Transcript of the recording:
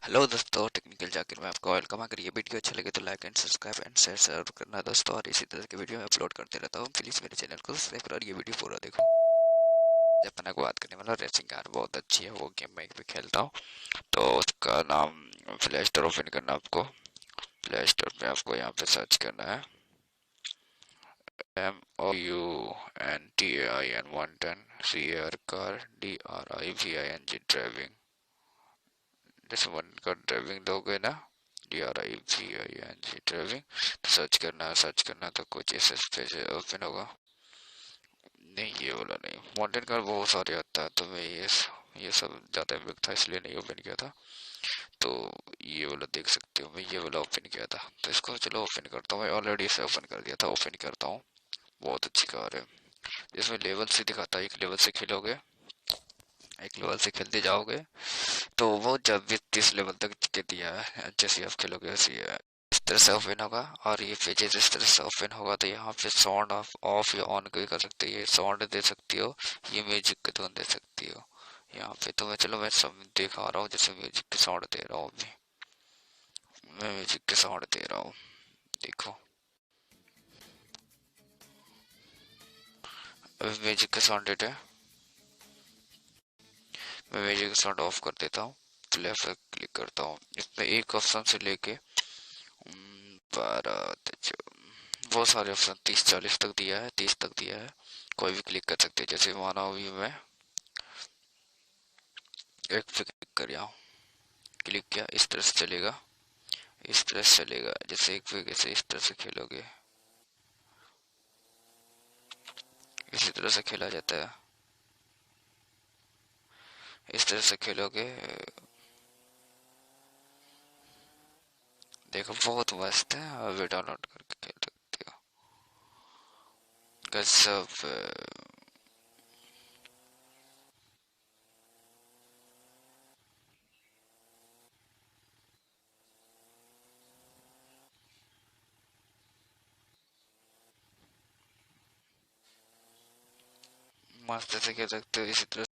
Hello दोस्तों, technical Zakir में आपका वेलकम। अगर ये वीडियो अच्छा लगे तो like and subscribe and share जरूर करना दोस्तों। और इसी तरह के वीडियो मैं अपलोड करते रहता हूँ। प्लीज़ मेरे चैनल को सब्सक्राइब करो और ये वीडियो पूरा देखो। जब अपना को बात करने वाला रेसिंग कार बहुत अच्छी है, वो गेम मैं भी खेलता हूँ। तो उसका नाम प्ले स्टोर ओपन करना आपको। प्ले स्टोर पे आपको यहाँ पे सर्च करना है MOUNTAIN 110 car DRIVING ड्राइविंग। जैसे वन का ड्राइविंग दोगे ना, DRIVING ड्राइविंग, तो सर्च करना तो कुछ ऐसे पेज ओपन होगा। नहीं, ये वाला नहीं, माउंटेन कार बहुत सारे आता है, तो मैं ये सब ज़्यादा बिग था इसलिए नहीं ओपन किया था। तो ये वाला देख सकते हो, मैं ये वाला ओपन किया था। तो इसको चलो ओपन करता हूँ। मैं ऑलरेडी इसे ओपन कर दिया था, ओपन करता हूँ। बहुत अच्छी कार है। इसमें लेवल से दिखाता है, एक लेवल से खेलोगे, एक लेवल से खेलते जाओगे तो वो जब भी 30 लेवल तक के दिया है, जैसे आप खेलोगे वैसे ही इस तरह से ओपन होगा। और ये पेजेस इस तरह से ओपन होगा। तो यहाँ पे साउंड ऑफ ऑफ या ऑन भी कर सकते हो, ये साउंड दे सकती हो, ये म्यूजिक की टोन दे सकती हो। यहाँ पे तो मैं सब दिखा रहा हूँ, जैसे म्यूजिक के साउंड दे रहा हूँ। अभी मैं म्यूजिक के साउंड दे रहा हूँ, देखो। अभी म्यूजिक का साउंड देते हैं। मैं म्यूजिक का साउंड ऑफ कर देता हूँ। प्ले पे क्लिक करता हूँ। इसमें एक ऑप्शन से लेके 12 बहुत सारे ऑप्शन 30-40 तक दिया है, 30 तक दिया है। कोई भी क्लिक कर सकते हैं। जैसे माना अभी मैं एक पे क्लिक कर रहा हूँ, क्लिक किया, इस तरह से चलेगा, इस तरह से चलेगा। जैसे एक पे कैसे इस तरह से खेलोगे, इसी तरह से खेला जाता है। इस तरह से खेलोगे, देखो बहुत मस्त है। अभी डाउनलोड करके खेल सकते हो। गजब। मस्त से खेल सकते हो इसी तरह।